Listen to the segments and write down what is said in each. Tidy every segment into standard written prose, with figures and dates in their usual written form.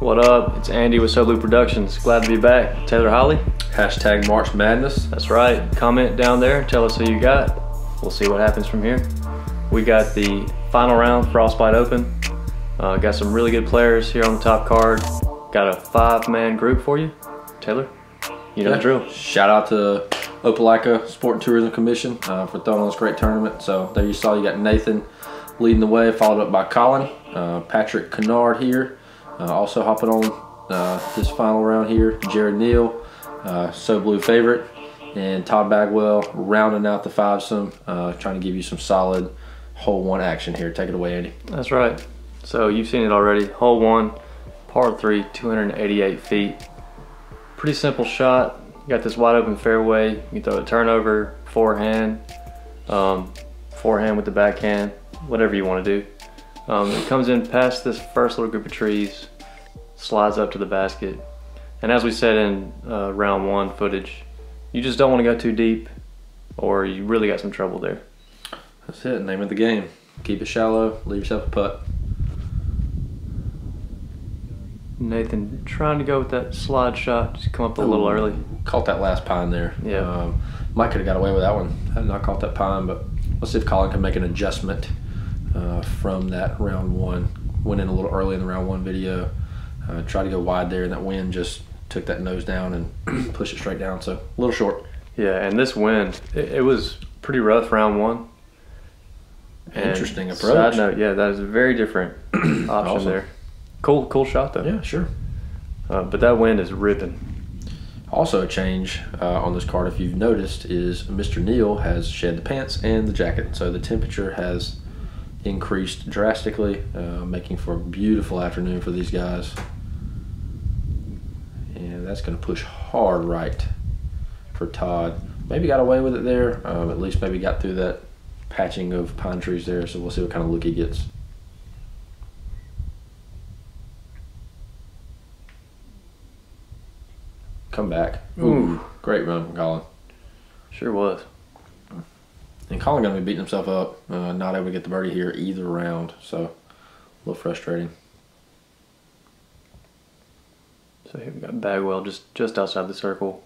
What up? It's Andy with Soblue Productions. Glad to be back. Taylor Holly. Hashtag March Madness. That's right. Comment down there. Tell us who you got. We'll see what happens from here. We got the final round Frostbite Open. Got some really good players here on the top card. Got a 5-man group for you. Taylor, you know the drill. Shout out to Opelika Sport and Tourism Commission for throwing on this great tournament. So there you saw you got Nathan leading the way, followed up by Colin. Patrick Conard here. Also hopping on this final round here, Jared Neal, Soblue favorite, and Todd Bagwell rounding out the fivesome, trying to give you some solid hole one action here. Take it away, Andy. That's right. So you've seen it already. Hole one, par 3, 288 feet. Pretty simple shot. You got this wide open fairway. You can throw a turnover, forehand with the backhand, whatever you want to do. It comes in past this first little group of trees, slides up to the basket, and as we said in round 1 footage, you just don't want to go too deep or you really got some trouble there. That's it, name of the game. Keep it shallow, leave yourself a putt. Nathan trying to go with that slide shot, just come up a little early. Caught that last pine there. Yeah. Mike could have got away with that one had not caught that pine, but let's see if Colin can make an adjustment from that round 1. Went in a little early in the round 1 video. Tried to go wide there, and that wind just took that nose down and pushed it straight down, so a little short. Yeah, and this wind, it was pretty rough round 1. Interesting approach. Side note, yeah, that is a very different option awesome. There. Cool shot though. Yeah, sure. But that wind is ripping. Also a change on this card, if you've noticed, is Mr. Neal has shed the pants and the jacket, so the temperature has increased drastically, making for a beautiful afternoon for these guys. And that's going to push hard right for Todd. Maybe got away with it there, at least maybe got through that patching of pine trees there, so we'll see what kind of look he gets. Come back. Ooh, great run from Colin. Sure was. And Colin going to be beating himself up, not able to get the birdie here either round, so a little frustrating. So here we got Bagwell just outside the circle.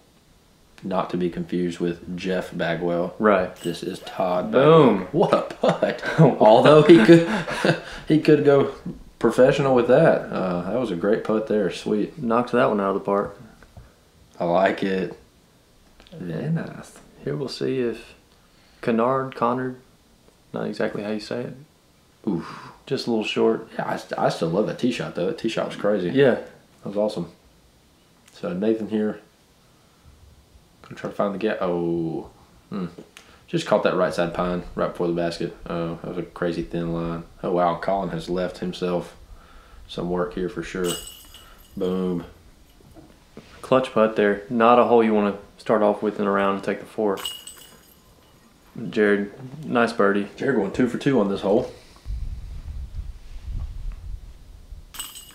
Not to be confused with Jeff Bagwell. Right. This is Todd Boom. Bagwell. What a putt. Although he could go professional with that. That was a great putt there. Sweet. Knocked that one out of the park. I like it. Very nice. Here we'll see if Conard, not exactly how you say it. Oof. Just a little short. Yeah, I still love that tee shot though. That tee shot was crazy. Yeah. That was awesome. So Nathan here. Gonna try to find the gap. Oh. Just caught that right side pine right before the basket. That was a crazy thin line. Oh wow, Colin has left himself some work here for sure. Boom. Clutch putt there. Not a hole you want to start off with in a round and take the 4. Jared, nice birdie. Jared going 2 for 2 on this hole.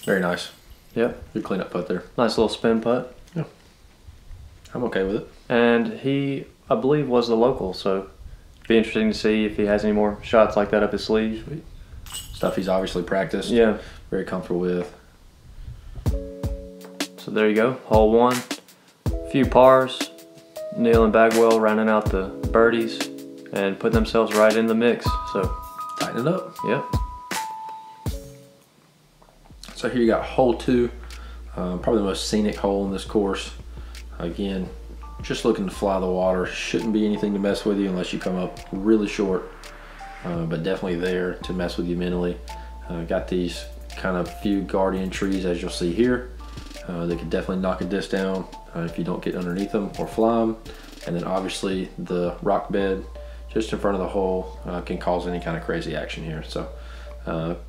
Very nice. Yep. Good cleanup putt there. Nice little spin putt. Yeah. I'm okay with it. And he, I believe, was the local, so be interesting to see if he has any more shots like that up his sleeve. Sweet. Stuff he's obviously practiced. Yeah. Very comfortable with. So there you go, hole 1. A few pars. Neal and Bagwell rounding out the birdies and putting themselves right in the mix. So tighten it up. Yep. So here you got hole 2, probably the most scenic hole in this course. Again, just looking to fly the water. Shouldn't be anything to mess with you unless you come up really short, but definitely there to mess with you mentally. Got these kind of few guardian trees as you'll see here. They could definitely knock a disc down if you don't get underneath them or fly them. And then obviously the rock bed just in front of the hole can cause any kind of crazy action here. So,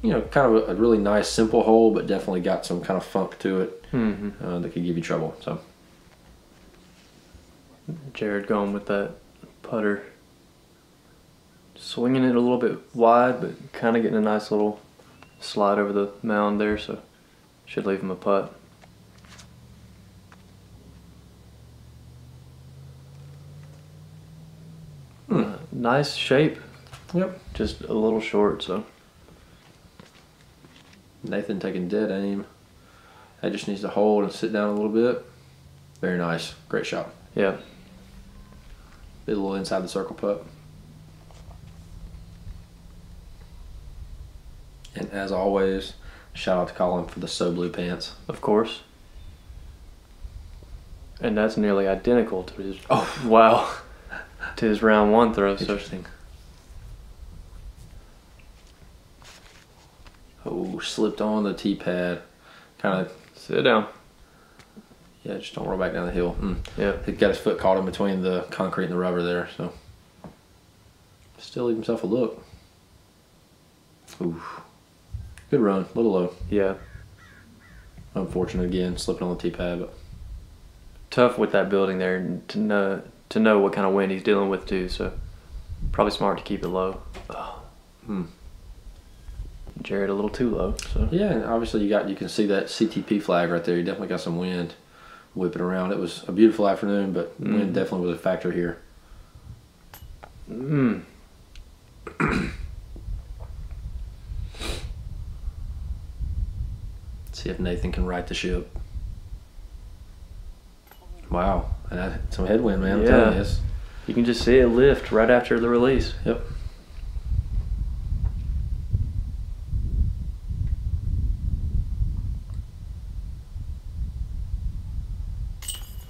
you know, kind of a really nice simple hole, but definitely got some kind of funk to it that could give you trouble. So, Jared going with that putter. Swinging it a little bit wide, but kind of getting a nice little slide over the mound there, so should leave him a putt. Nice shape. Yep. Just a little short, so. Nathan taking dead aim That just needs to hold and sit down a little bit. Very nice. Great shot. Yeah. Be a little inside the circle putt. And as always, shout out to Colin for the Soblue pants. Of course. And that's nearly identical to his. Oh wow. To his round 1 throw. Interesting. Oh, slipped on the tee pad. Kind of sit down. Yeah, just don't roll back down the hill. Yeah. He got his foot caught in between the concrete and the rubber there, so still leave himself a look. Ooh. Good run, a little low. Yeah. Unfortunate again, slipping on the tee pad, but tough with that building there to know what kind of wind he's dealing with too. So probably smart to keep it low. Jared a little too low. So yeah, and obviously you can see that CTP flag right there. You definitely got some wind whipping around. It was a beautiful afternoon, but wind definitely was a factor here. See if Nathan can right the ship. Wow, some headwind, man. I'm telling you. You can just see it lift right after the release. Yep.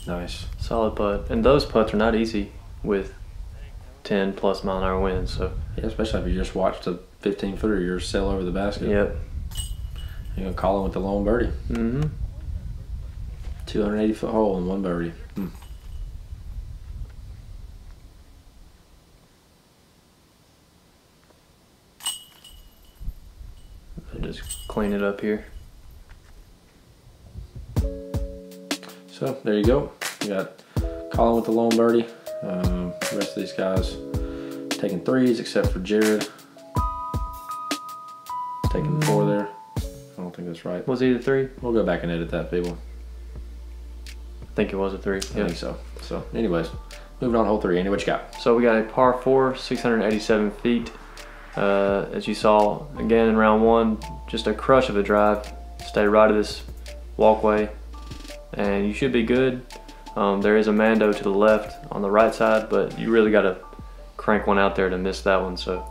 Nice. Solid putt. And those putts are not easy with 10 plus mile an hour winds. So yeah, especially if you just watched a 15-footer of yours sail over the basket. Yep. You're going to call him with the lone birdie. 280-foot hole and 1 birdie. Just clean it up here. So there you go. You got Colin with the lone birdie. The rest of these guys taking 3s except for Jared. Taking 4 there. I don't think that's right. Was he the 3? We'll go back and edit that, people. I think it was a 3. I think so. So anyways, moving on to hole 3. Andy, what you got? So we got a par 4, 687 feet. As you saw again in round 1, just a crush of a drive. Stay right of this walkway and you should be good. There is a Mando to the left on the right side, but you really got to crank one out there to miss that one. So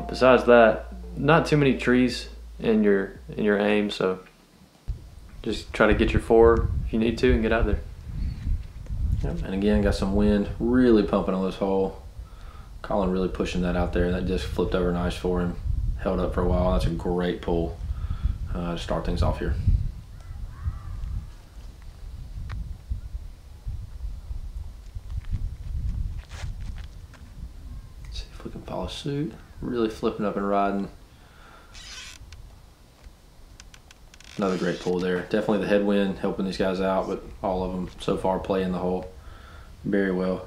besides that, not too many trees in your aim, so just try to get your 4 if you need to and get out there. Yep. And again, got some wind really pumping on this hole. Colin really pushing that out there. That disc flipped over nice for him. Held up for a while. That's a great pull to start things off here. Let's see if we can follow suit. Really flipping up and riding. Another great pull there. Definitely the headwind helping these guys out, but all of them so far playing the hole very well.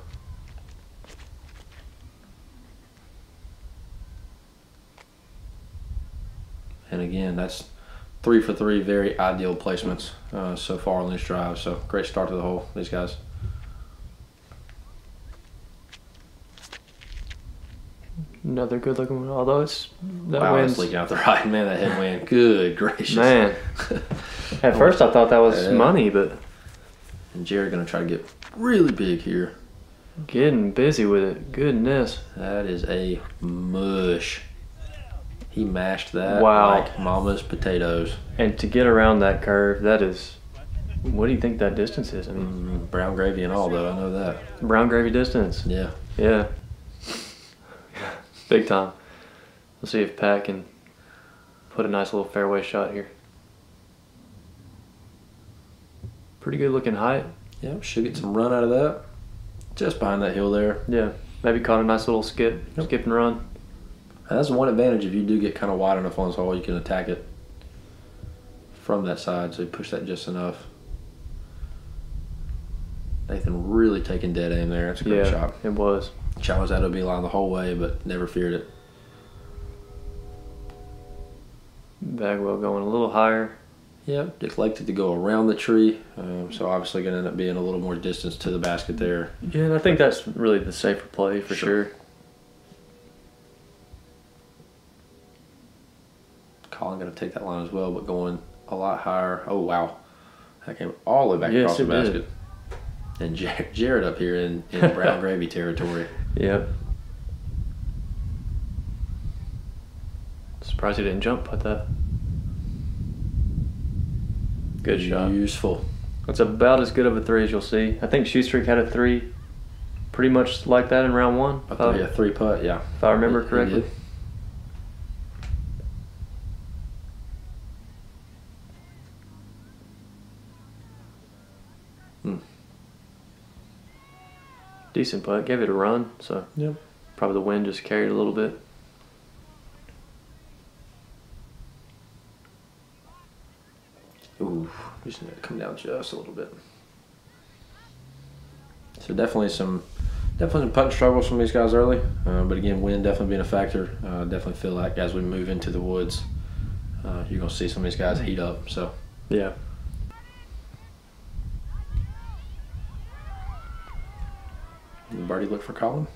And again, that's 3 for 3, very ideal placements so far on this drive. So great start to the hole, these guys. Another good looking one, although it's that wow, wind's it's leaking out the right, man. That headwind, good gracious, man. At first I thought that was money, but and Jared gonna try to get really big here. Getting busy with it, goodness. That is a mush. He mashed that like mama's potatoes. And to get around that curve, that is, what do you think that distance is? I mean, brown gravy and all, though. I know that. Brown gravy distance. Yeah. Yeah. Big time. We'll see if Pat can put a nice little fairway shot here. Pretty good looking height. Yeah, should get some run out of that. Just behind that hill there. Yeah. Maybe caught a nice little skip and run. That's one advantage. If you do get kind of wide enough on this hole, you can attack it from that side. So you push that just enough. Nathan really taking dead aim there. It's a great shot. It was. Shot was out of line the whole way, but never feared it. Bagwell going a little higher. Yep, elected to go around the tree. So obviously going to end up being a little more distance to the basket there. Yeah, and I think that's really the safer play for sure. Colin going to take that line as well, but going a lot higher. Oh, wow. That came all the way back across the basket. And Jared up here in brown gravy territory. Yep. Surprised he didn't jump putt that. Good shot. Useful. It's about as good of a 3 as you'll see. I think Shoestreak had a 3 pretty much like that in round 1. Yeah, 3 putt, yeah. If I remember correctly. Decent putt. Gave it a run, so yep. Probably the wind just carried a little bit. Ooh, just need to come down just a little bit. So definitely some putting struggles from these guys early, but again, wind definitely being a factor. Definitely feel like as we move into the woods, you're gonna see some of these guys heat up. So yeah. Birdie look for Colin.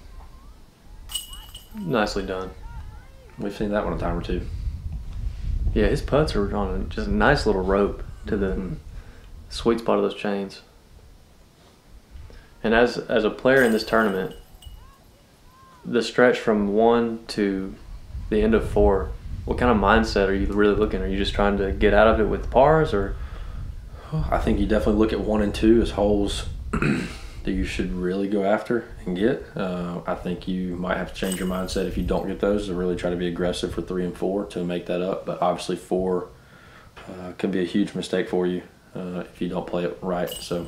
Nicely done. We've seen that one a time or two. Yeah, his putts are on just a nice little rope to the sweet spot of those chains. And as a player in this tournament, the stretch from 1 to the end of 4, what kind of mindset are you really looking? Are you just trying to get out of it with pars, or? I think you definitely look at 1 and 2 as holes that you should really go after and get. I think you might have to change your mindset if you don't get those to really try to be aggressive for 3 and 4 to make that up. But obviously 4 can be a huge mistake for you if you don't play it right. So,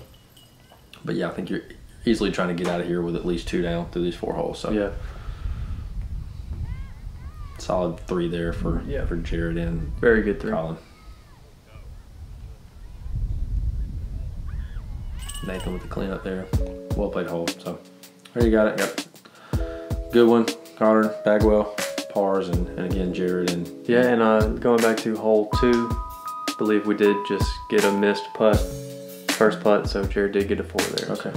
but yeah, I think you're easily trying to get out of here with at least 2 down through these 4 holes. So yeah, solid 3 there for Jared and very good 3. Colin. Nathan with the cleanup there. Well played hole. So there you got it. Got Goodwin, Conard, Bagwell, pars, and again Jared and going back to hole 2, I believe we did just get a missed putt, first putt, so Jared did get a 4 there. Okay.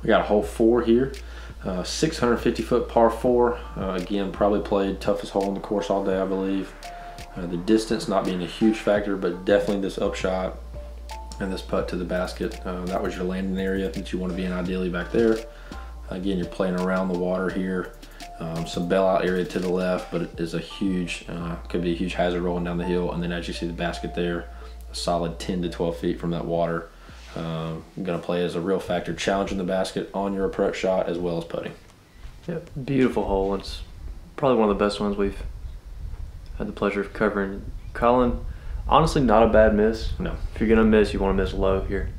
We got a hole 4 here. 650-foot par 4. Again, probably played toughest hole in the course all day, I believe. The distance not being a huge factor, but definitely this upshot and this putt to the basket. That was your landing area that you want to be in ideally back there. Again, you're playing around the water here. Some bailout area to the left, but it is a huge, could be a huge hazard rolling down the hill. And then as you see the basket there, a solid 10 to 12 feet from that water. Going to play as a real factor, challenging the basket on your approach shot as well as putting. Yep, beautiful hole. It's probably one of the best ones we've had the pleasure of covering. Colin, honestly, not a bad miss. No. If you're going to miss, you want to miss low here.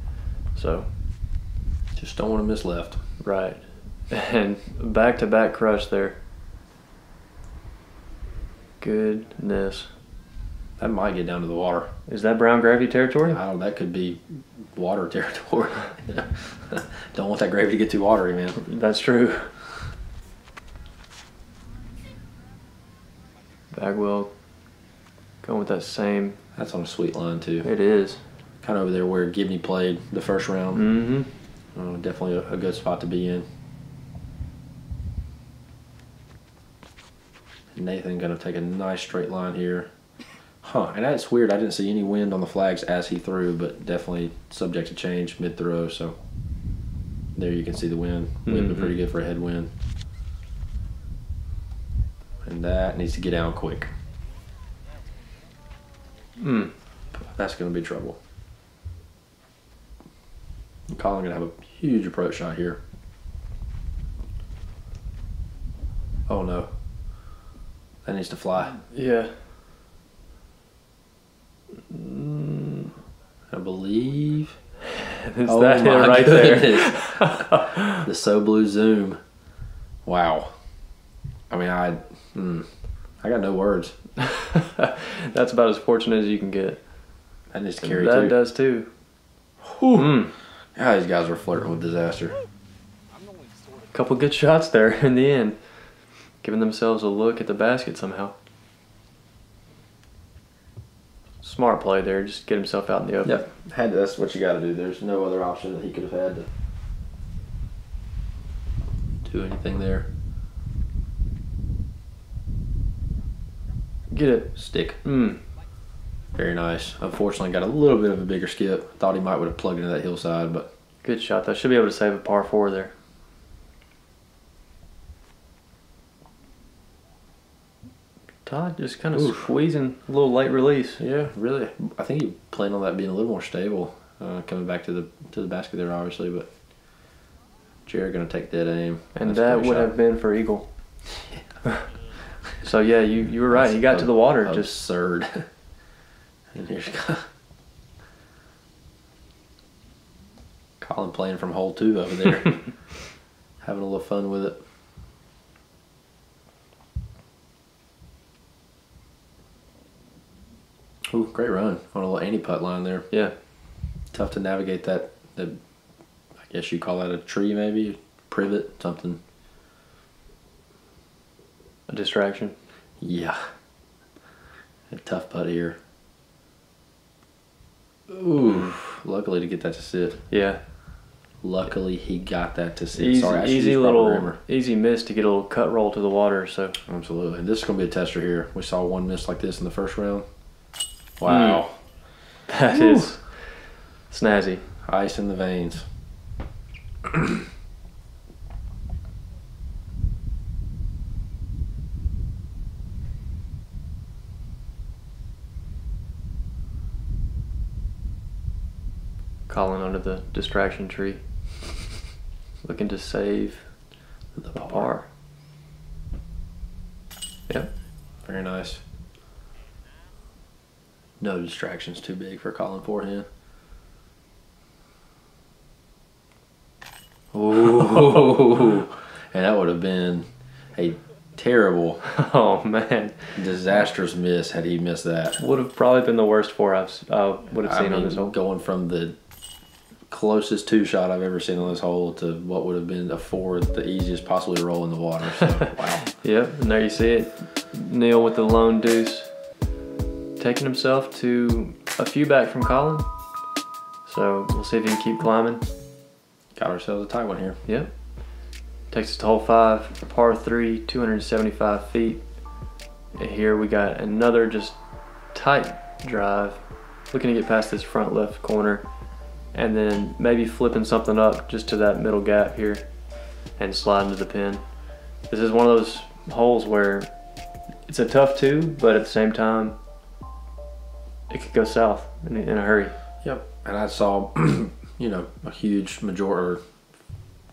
So, just don't want to miss left. Right. And back-to-back crush there. Goodness. That might get down to the water. Is that brown gravy territory? I don't know, that could be water territory. Don't want that gravy to get too watery, man. That's true. Bagwell going with that same. That's on a sweet line too. It is. Kind of over there where Gibney played the first round. Mm-hmm. Definitely a good spot to be in. Nathan going to take a nice straight line here. And that's weird. I didn't see any wind on the flags as he threw, but definitely subject to change mid-throw. So there you can see the wind. Whipping pretty good for a headwind. And that needs to get down quick. That's going to be trouble. Colin going to have a huge approach shot here. Oh no. That needs to fly. Yeah. I believe. Is that it right there? The Soblue zoom. Wow. I mean, I got no words. That's about as fortunate as you can get. That needs to carry that too. That does too. Yeah, these guys are flirting with disaster. Couple good shots there in the end. Giving themselves a look at the basket somehow. Smart play there, just get himself out in the open. Yep, that's what you got to do. There's no other option that he could have had to do anything there. Get it. Stick. Mm. Very nice. Unfortunately, got a little bit of a bigger skip. Thought he might would have plugged into that hillside, but Good shot though. Should be able to save a par 4 there. Todd just kind of squeezing a little late release. yeah, really. I think he planned on that being a little more stable, coming back to the basket there, obviously. But Jared gonna take dead aim, And that would have been for eagle. So yeah, you were right. He got to the water. Just Absurd. And here's Colin playing from hole 2 over there, having a little fun with it. Ooh, great run on a little anti-putt line there. yeah. Tough to navigate that. I guess you call that a tree, maybe privet, something. A distraction. Yeah. A tough putt here. Ooh, luckily to get that to sit. Yeah. Luckily he got that to sit. Easy, Sorry, I should easy use proper little, grammar. easy miss to get a little cut roll to the water. So Absolutely. And this is going to be a tester here. We saw one miss like this in the first round. Wow. that is snazzy. Ice in the veins. Colin under the distraction tree, looking to save the par. Yep. Very nice. No distractions too big for Colin Forehand. Ooh. And that would have been a terrible, Oh man, disastrous miss had he missed that. would have probably been the worst 4 I would have seen on this hole. Going from the closest 2 shot I've ever seen on this hole to what would have been a 4, the easiest possibly roll in the water. So, wow. Yep, and there you see it. Neal with the lone deuce, taking himself to a few back from Colin. So we'll see if he can keep climbing. Got ourselves a tight one here. Yep. Takes us to hole 5, par 3, 275 feet. And here we got another just tight drive, looking to get past this front left corner, and then maybe flipping something up just to that middle gap here and sliding to the pin. This is one of those holes where it's a tough 2, but at the same time, it could go south in a hurry. Yep. And I saw, you know, a huge majority,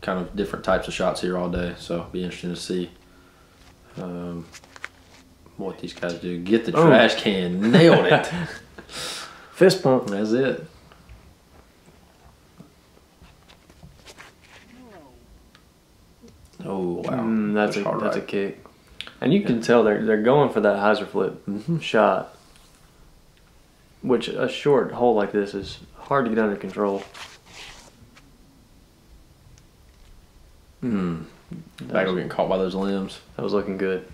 kind of different types of shots here all day. So it'll be interesting to see what these guys do. Get the trash can. Nailed it. Fist pump. That's it. Oh, wow. That's a kick. And you can tell they're going for that hyzer flip shot, which a short hole like this is hard to get under control. Bagwell getting caught by those limbs. That was looking good.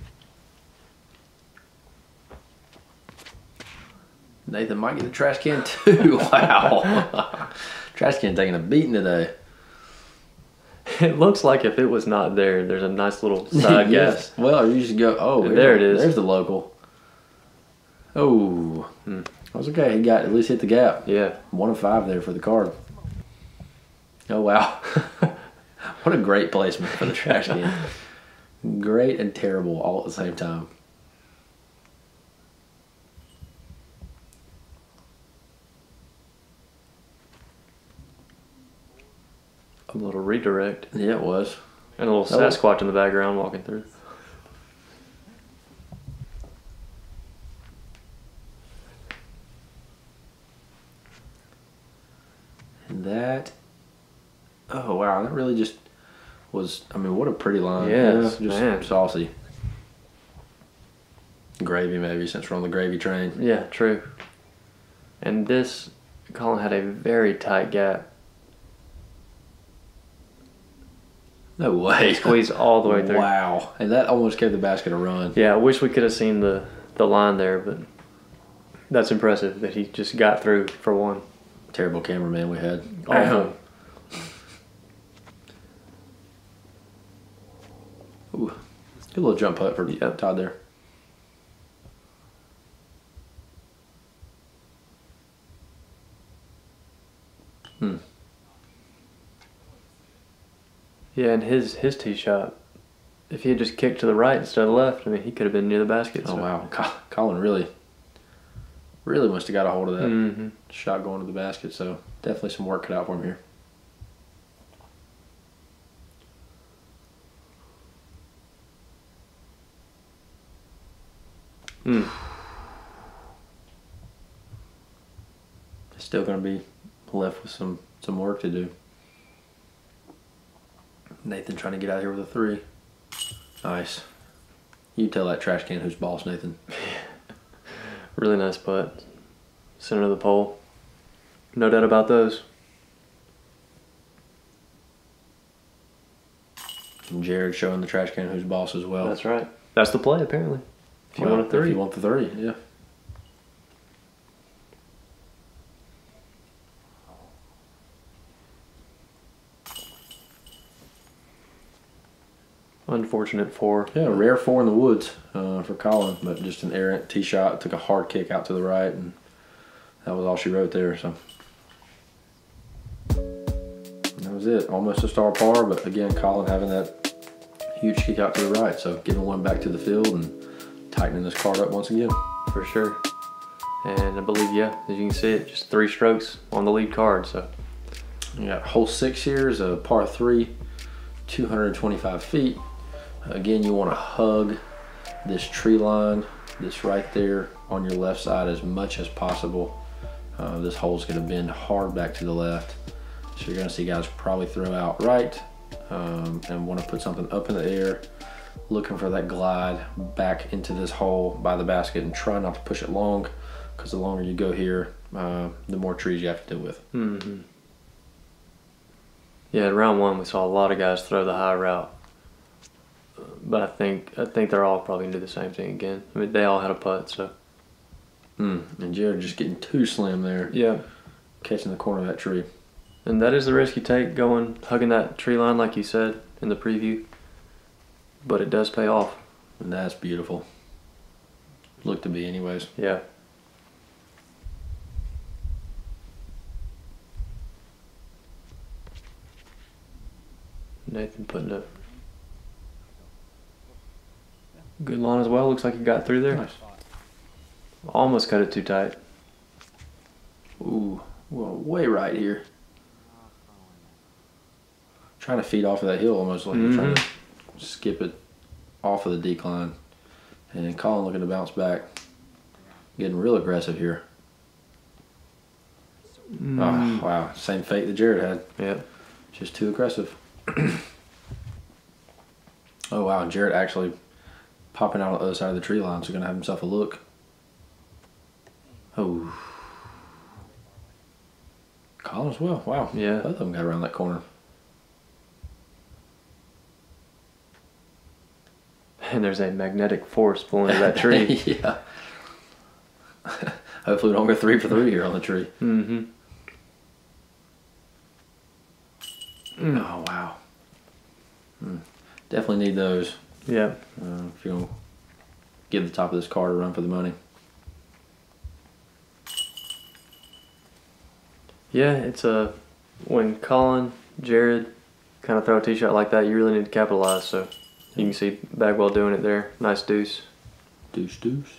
Nathan might get the trash can too. Wow. Trash can taking a beating today. It looks like if it was not there, there's a nice little side Yes. Well, you should go. Oh, there it is. There's the local. Oh, that was okay. He got at least hit the gap. Yeah. 1 of 5 there for the card. Oh wow. What a great placement for the trash can. Great and terrible all at the same time. A little redirect. Yeah, it was. And a little Sasquatch in the background walking through. And that. Oh wow, that really just was. I mean, what a pretty line. Yes, just man. saucy. Gravy, maybe, since we're on the gravy train. Yeah, true. And this, Colin had a very tight gap. No way. Squeezed all the way through. Wow. And that almost gave the basket a run. Yeah, I wish we could have seen the line there, but that's impressive that he just got through for one. Terrible cameraman we had. Awful. Good little jump putt for Todd there. Yeah, and his tee shot, if he had just kicked to the right instead of left, I mean, he could have been near the basket. Oh, so. wow. Colin really must have got a hold of that shot going to the basket, so definitely some work cut out for him here. Still going to be left with some work to do. Nathan trying to get out here with a 3. Nice. You tell that trash can who's boss, Nathan. Really nice putt. Center of the pole. No doubt about those. And Jared showing the trash can who's boss as well. That's right. That's the play, apparently. If you want a 3. If you want the 3, yeah. Unfortunate 4. Yeah, a rare 4 in the woods for Colin, but just an errant tee shot. Took a hard kick out to the right, and that was all she wrote there. So that was it. Almost a star par, but again, Colin having that huge kick out to the right. So giving one back to the field and tightening this card up once again. For sure. And I believe, yeah, as you can see it, just 3 strokes on the lead card. So you got hole 6 here is a par 3, 225 feet. Again, you want to hug this tree line, this right there on your left side as much as possible. This hole's going to bend hard back to the left. So you're going to see guys probably throw out right and want to put something up in the air, looking for that glide back into this hole by the basket, and try not to push it long, because the longer you go here, the more trees you have to deal with. Yeah, in round 1 we saw a lot of guys throw the high route. But I think they're all probably gonna do the same thing again. I mean, they all had a putt, so. And Jared just getting too slim there. Yeah. Catching the corner of that tree. And that is the risk you take, hugging that tree line like you said in the preview. But it does pay off. And that's beautiful. Look to be anyways. Yeah. Nathan putting a good line as well. Looks like he got through there. Nice. Almost cut it too tight. Ooh, well, way right here. Trying to feed off of that hill almost, like you're trying to skip it off of the decline. And then Colin looking to bounce back. Getting real aggressive here. Oh, wow, same fate that Jared had. Yeah. Just too aggressive. Oh, wow, Jared actually popping out on the other side of the tree line, so going to have himself a look. Oh. Colin as well. Wow. Yeah. Both of them got around that corner. And there's a magnetic force pulling at that tree. Yeah. Hopefully we don't go 3 for 3 here on the tree. Oh, wow. Definitely need those. Yeah. If you're going to give the top of this card a run for the money. Yeah, it's when Colin, Jared kind of throw a tee shot like that, you really need to capitalize. So you can see Bagwell doing it there. Nice deuce. Deuce, deuce.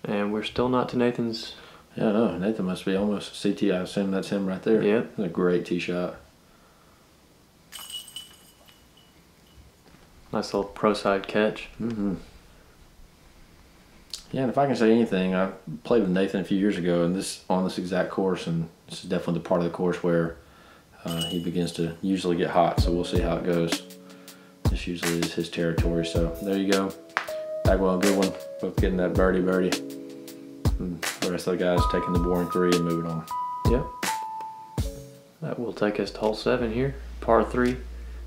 And we're still not to Nathan's. Yeah, no, Nathan must be almost CT. I assume that's him right there. Yeah. That's a great tee shot. Nice little pro side catch. Yeah, and if I can say anything, I played with Nathan a few years ago, and on this exact course, and this is definitely the part of the course where he begins to usually get hot. So we'll see how it goes. This usually is his territory. So there you go, Bagwell, good one. Both getting that birdie. And the rest of the guys taking the boring 3 and moving on. Yep. That will take us to hole 7 here. Par 3,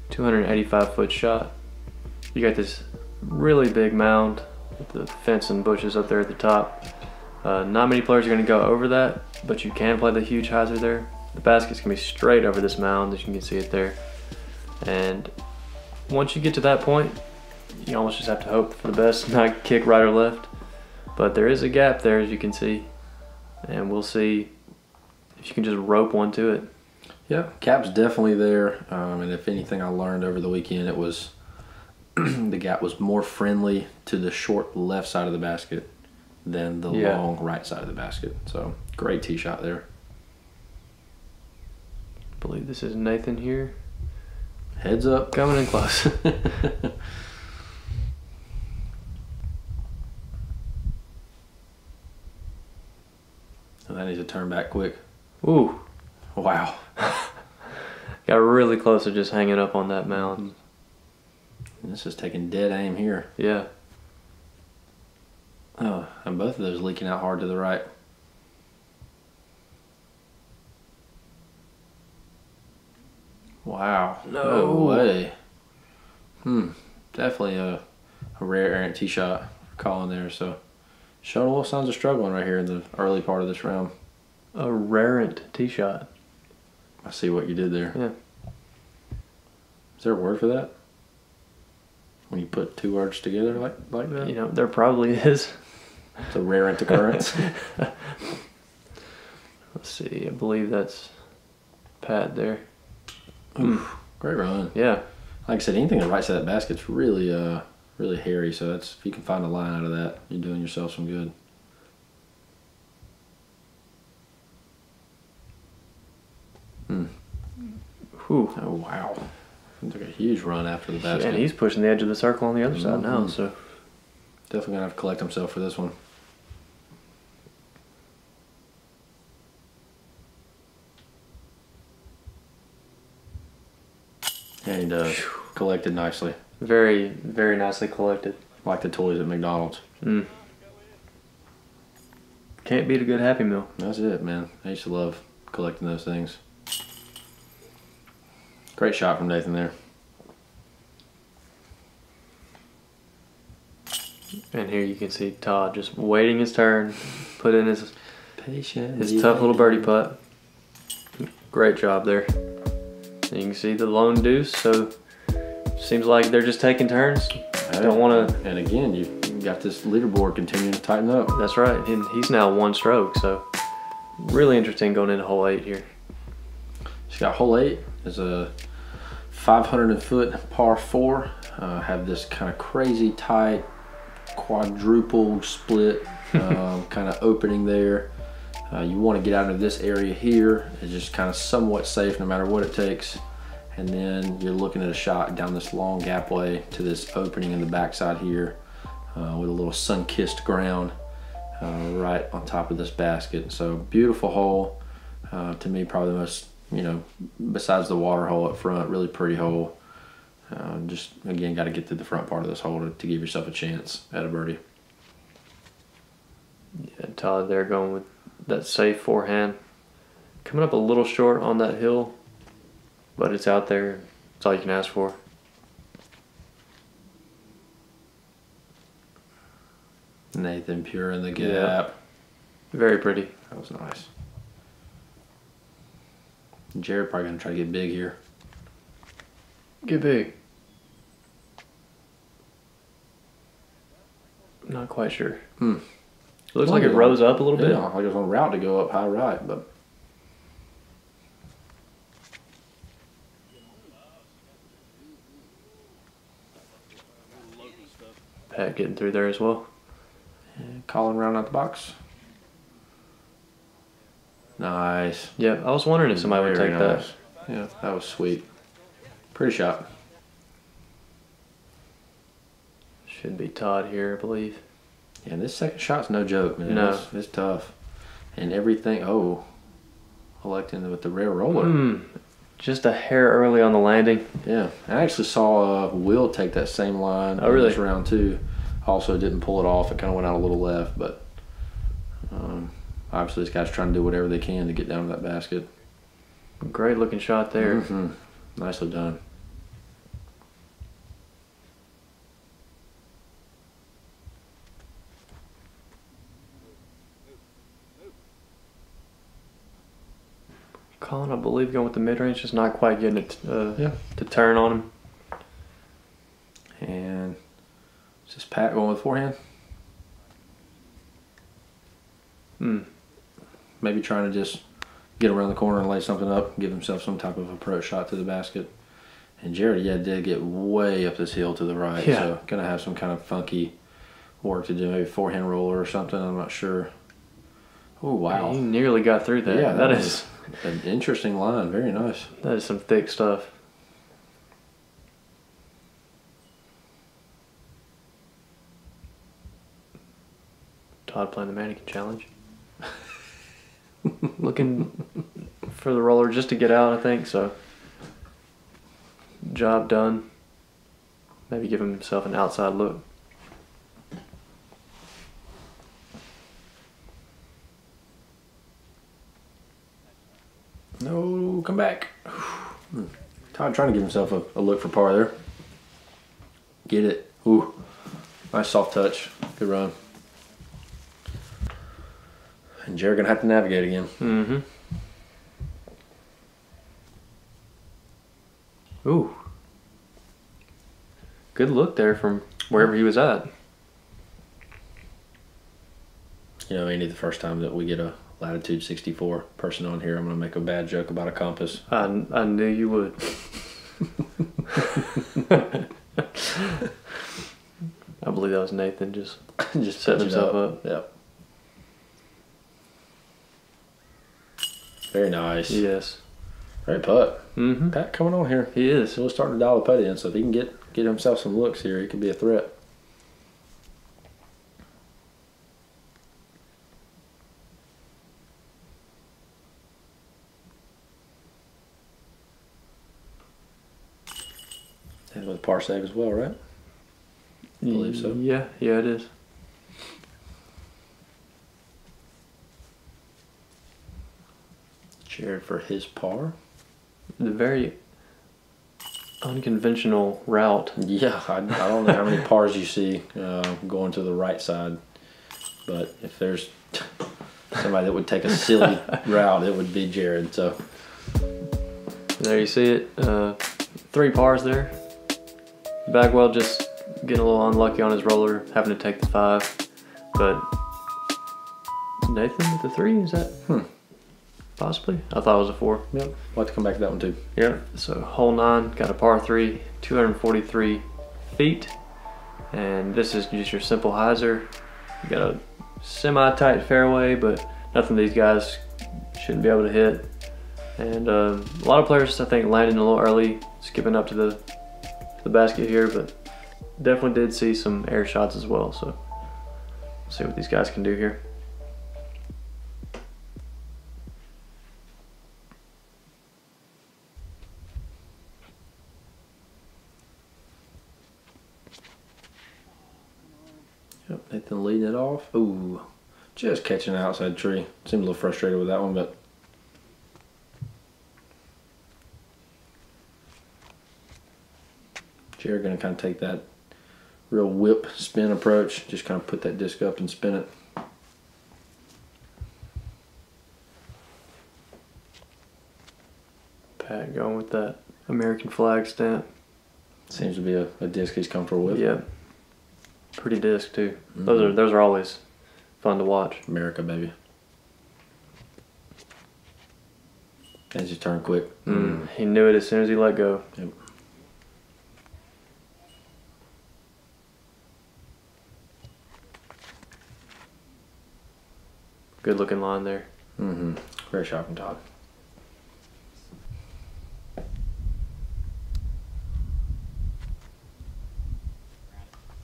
285-foot shot. You got this really big mound with the fence and bushes up there at the top. Not many players are going to go over that, but you can play the huge hyzer there. The basket's gonna be straight over this mound, as you can see it there. And once you get to that point, you almost just have to hope for the best, not kick right or left. But there is a gap there, as you can see. And we'll see if you can just rope one to it. Yeah, gap's definitely there. And if anything I learned over the weekend, it was the gap was more friendly to the short left side of the basket than the long right side of the basket. So great tee shot there. I believe this is Nathan here. Heads up. Coming in close. And that needs to turn back quick. Ooh. Wow. Got really close to just hanging up on that mound. This is taking dead aim here. Yeah. Oh, and both of those leaking out hard to the right. Wow. No way. Definitely a rare errant tee shot for Colin there. So showing a little signs of struggling right here in the early part of this round. A rarent tee shot. I see what you did there. Yeah. Is there a word for that? When you put two words together like that? You know, there probably is. It's a rarent occurrence. Let's see, I believe that's Pat there. Oof, great run. Yeah. Like I said, anything that right side of that basket's really really hairy, so that's, if you can find a line out of that, you're doing yourself some good. Whew. Oh wow. He took a huge run after the basket. And he's pushing the edge of the circle on the other side now, so definitely gonna have to collect himself for this one. And he does. Collected nicely. very, very nicely collected. Like the toys at McDonald's. Can't beat a good Happy Meal. That's it, man. I used to love collecting those things. Great shot from Nathan there. And here you can see Todd just waiting his turn, put in his Patient. tough little birdie putt. Great job there. And you can see the lone deuce, so seems like they're just taking turns. Don't want to. And again, you got this leaderboard continuing to tighten up. That's right. And he's now one stroke, so really interesting going into hole 8 here. She's got hole 8 is a 500-foot par 4. Have this kind of crazy tight quadruple split kind of opening there. You want to get out of this area here. It's just kind of somewhat safe no matter what it takes. And then you're looking at a shot down this long gapway to this opening in the backside here with a little sun-kissed ground right on top of this basket. So beautiful hole. To me, probably the most, besides the water hole up front, really pretty hole. Just, again, got to get to the front part of this hole to give yourself a chance at a birdie. Yeah, Todd there going with that safe forehand. Coming up a little short on that hill, but it's out there. That's all you can ask for. Nathan pure in the gap. Yeah. Very pretty. That was nice. Jared probably going to try to get big here. Get big. Not quite sure. Looks like it rose up a little bit. Yeah, like it was on route to go up high right, but Pat getting through there as well. and Colin round out the box. Nice. Yeah, I was wondering if somebody would take that. Yeah, that was sweet. Pretty shot. Should be Todd here, I believe. Yeah, this second shot's no joke, man. No. It's tough. And everything, electing with the rare roller. Just a hair early on the landing. Yeah, I actually saw Will take that same line in really? this round too. Also didn't pull it off. It kind of went out a little left, but obviously this guy's trying to do whatever they can to get down to that basket. Great looking shot there. Nicely done. calling, I believe, going with the mid-range, just not quite getting it to turn on him. And is this Pat going with forehand? Maybe trying to just get around the corner and lay something up, give himself some type of approach shot to the basket. And Jared, did get way up this hill to the right, so gonna have some kind of funky work to do, maybe forehand roller or something. I'm not sure. Oh wow, he nearly got through that. Yeah, that is an interesting line. Very nice. That is some thick stuff. Todd playing the mannequin challenge. Looking for the roller just to get out, I think, so job done. Maybe give himself an outside look. No, come back. Todd trying to give himself a look for par there. Get it. Ooh, nice soft touch. Good run. And Jared gonna have to navigate again. Mm-hmm. Ooh. Good look there from wherever he was at. You know, Andy, the first time that we get a Latitude 64 person on here, I'm going to make a bad joke about a compass. I knew you would. I believe that was Nathan just setting himself up. Yep. Very nice. Yes. Great putt. Mm-hmm. Pat coming on here. He is. He'll start to dial the putt in, so if he can get himself some looks here, he could be a threat. And with par save as well, right? I believe so. Yeah, it is. Jared for his par. The very unconventional route. Yeah, I don't know how many pars you see going to the right side, but if there's somebody that would take a silly route, it would be Jared. So there you see it. 3 pars there. Bagwell just getting a little unlucky on his roller, having to take the 5. But Nathan with the 3, is that? Possibly. I thought it was a 4. Yep. We'll have to come back to that one too. Yeah. So hole 9, got a par 3, 243 feet. And this is just your simple hyzer. You got a semi-tight fairway, but nothing these guys shouldn't be able to hit. And a lot of players, I think, landing a little early, skipping up to the basket here, but definitely did see some air shots as well. So we'll see what these guys can do here. Yep, Nathan leading it off. Ooh, just catching an outside tree. Seemed a little frustrated with that one, but Jared gonna kind of take that real whip spin approach. Just kind of put that disc up and spin it. Pat going with that American flag stamp. Seems to be a disc he's comfortable with. Yeah. Pretty disc too. Those are always fun to watch. America, baby. And just turn quick. He knew it as soon as he let go. Yep. Good looking line there. Great shot from Todd.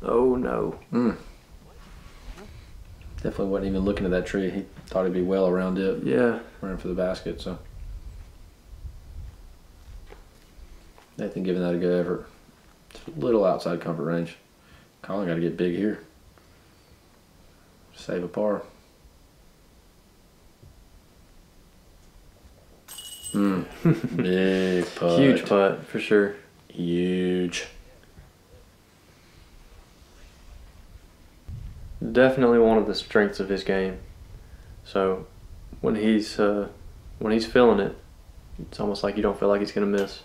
Oh no. Definitely wasn't even looking at that tree. He thought he'd be well around it. Yeah. Running for the basket, so. Nathan giving that a good effort. It's a little outside comfort range. Colin got to get big here. Save a par. Big putt. Huge putt for sure. Huge. Definitely one of the strengths of his game. So when he's feeling it, It's almost like you don't feel like he's going to miss.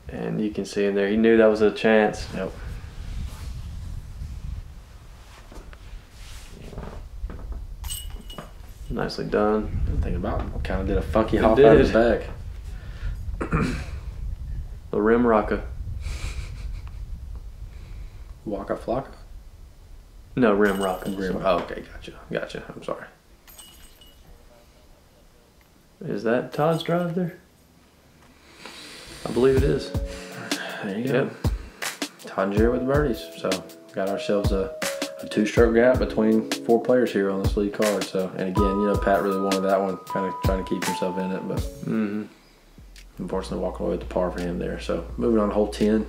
And you can see in there, he knew that was a chance. Yep. Nicely done. Didn't think about it. Kind of did a funky hop did. out of the bag. The rim rocker. Waka flocka? No, rim rocker. Oh, okay, gotcha. I'm sorry. Is that Todd's drive there? I believe it is. There you go. Todd and Jerry with the birdies. So got ourselves a 2-stroke gap between 4 players here on this lead card. So, and again, you know, Pat really wanted that one, kind of trying to keep himself in it, but unfortunately walking away with the par for him there. So moving on to hole 10,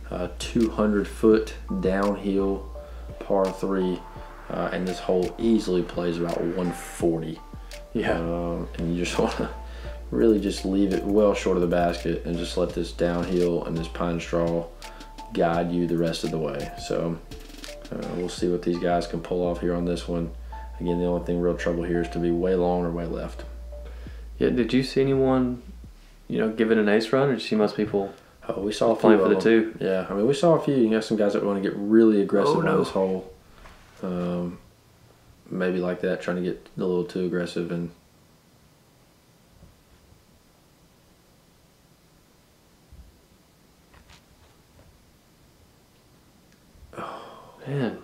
200-foot downhill par 3, and this hole easily plays about 140. Yeah. And you just want to really just leave it well short of the basket and just let this downhill and this pine straw guide you the rest of the way. So we'll see what these guys can pull off here on this one. Again, the only thing real trouble here is to be way long or way left. Yeah, did you see anyone, you know, give it an ace run, or did you see most people we saw playing for the 2? Yeah, I mean, we saw a few. You got some guys that want to get really aggressive on this hole. Maybe like that, trying to get a little too aggressive and man.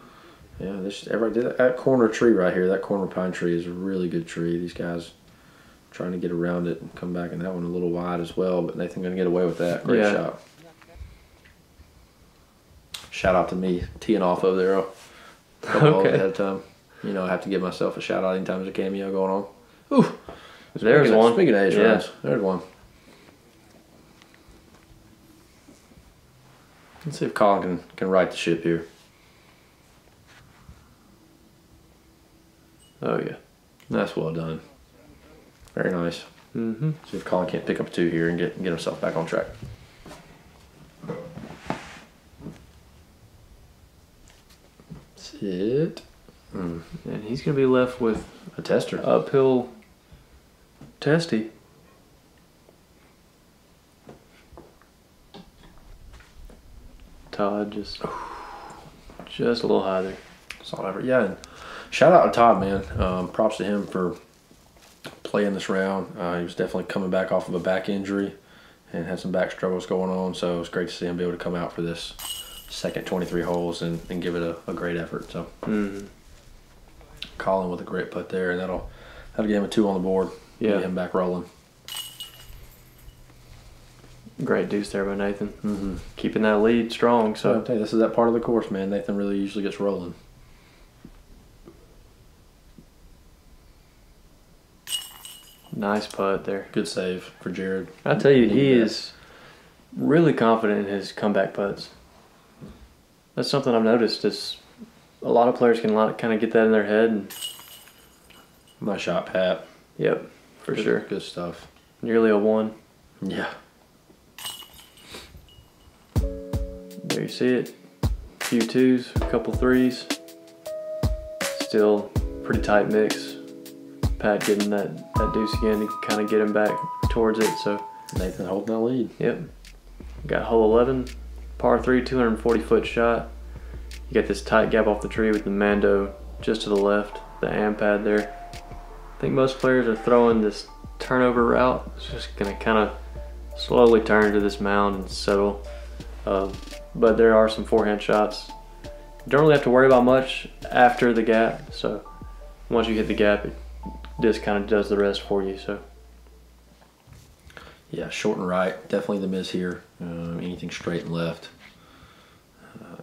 Yeah, everybody did that corner tree right here. That corner pine tree is a really good tree. These guys trying to get around it and come back, and that one a little wide as well. But Nathan gonna get away with that. Great shot. Shout out to me teeing off over there a couple holes ahead of time. You know, I have to give myself a shout out anytime there's a cameo going on. Ooh, there's one. Speaking of ace runs, there's one. Let's see if Colin can right the ship here. Oh yeah, that's well done. Very nice. See if Colin can't pick up 2 here and get himself back on track. That's it. And he's gonna be left with a tester. Uphill testy. Todd just a little high there. Solid effort. Yeah, and shout out to Todd, man. Props to him for playing this round. He was definitely coming back off of a back injury and had some back struggles going on. So it was great to see him be able to come out for this second 23 holes and give it a great effort. So Colin with a great putt there, and that'll get him a 2 on the board. Yeah, get him back rolling. Great deuce there by Nathan. Keeping that lead strong. So I'll tell you, this is that part of the course, man. Nathan really usually gets rolling. Nice putt there. Good save for Jared. I tell you, he is really confident in his comeback putts. That's something I've noticed. Is a lot of players can kind of get that in their head. And nice shot, Pat. Yep, for sure. Good stuff. Nearly a 1. Yeah. There you see it. A few 2s, a couple 3s. Still pretty tight mix. Pat getting that deuce again to kind of get him back towards it. So Nathan holding that lead. Yep. Got hole 11, par 3, 240-foot shot. You got this tight gap off the tree with the Mando just to the left, the am pad there. I think most players are throwing this turnover route. It's just going to kind of slowly turn to this mound and settle. But there are some forehand shots. You don't really have to worry about much after the gap. So once you hit the gap, this kind of does the rest for you. So yeah, short and right, definitely the miss here. Anything straight and left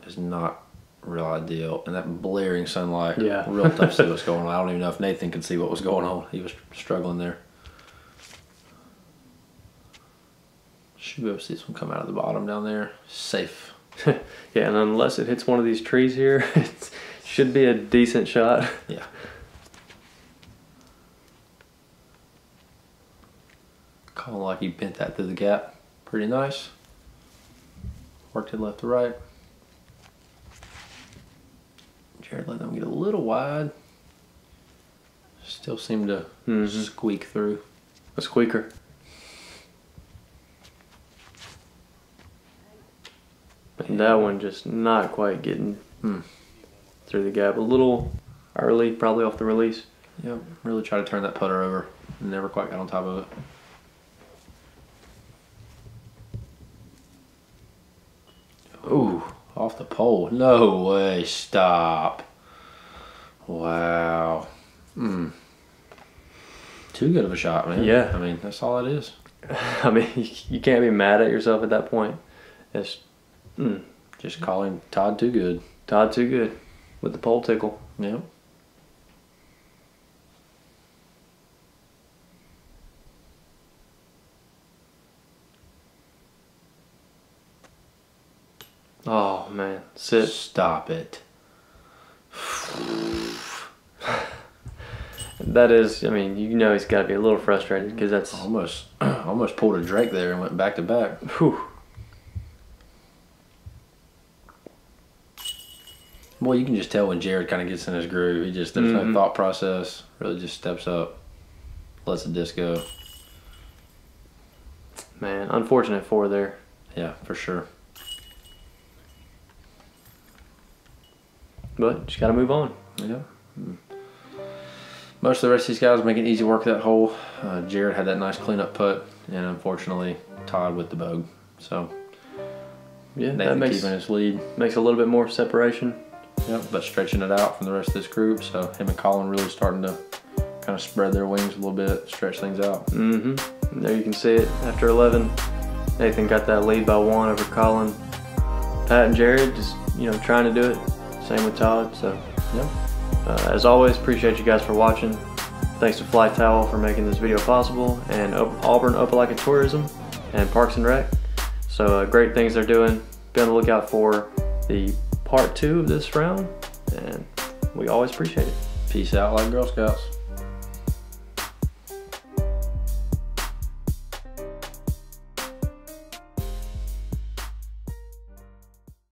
is not real ideal. And that blaring sunlight, real tough to see what's going on. I don't even know if Nathan could see what was going on. He was struggling there. Should be able to see this one come out of the bottom down there. Safe. Yeah, and unless it hits one of these trees here, it should be a decent shot. Yeah. Kind of like he bent that through the gap. Pretty nice. Worked it left to right. Jared let them get a little wide. Still seem to squeak through. A squeaker. And that one just not quite getting through the gap. A little early, probably off the release. Yep, really try to turn that putter over. Never quite got on top of it. Ooh, off the pole. No way, stop. Wow. Too good of a shot, man. Yeah. I mean, that's all it is. I mean, you can't be mad at yourself at that point. It's just calling Todd too good. Todd too good with the pole tickle. Yep. Oh man, sit. Stop it. That is, I mean, you know he's got to be a little frustrated because that's almost pulled a Drake there and went back to back. Whew. Boy, you can just tell when Jared kind of gets in his groove. He just, there's no thought process. Really just steps up, lets the disc go. Man, unfortunate for there. Yeah, for sure. But just got to move on. Yeah. Most of the rest of these guys making easy work of that hole. Jared had that nice cleanup putt, and unfortunately Todd with the bogue. So yeah, that makes keeping his lead. Makes a little bit more separation. Yep, but stretching it out from the rest of this group. So him and Colin really starting to kind of spread their wings a little bit, stretch things out. And there you can see it. After 11, Nathan got that lead by 1 over Colin. Pat and Jared just, trying to do it. Same with Todd. So yeah. As always, appreciate you guys for watching. Thanks to FlighTowel for making this video possible, and Auburn Opelika Tourism and Parks and Rec. So great things they're doing. Be on the lookout for the part 2 of this round, and we always appreciate it. Peace out like Girl Scouts.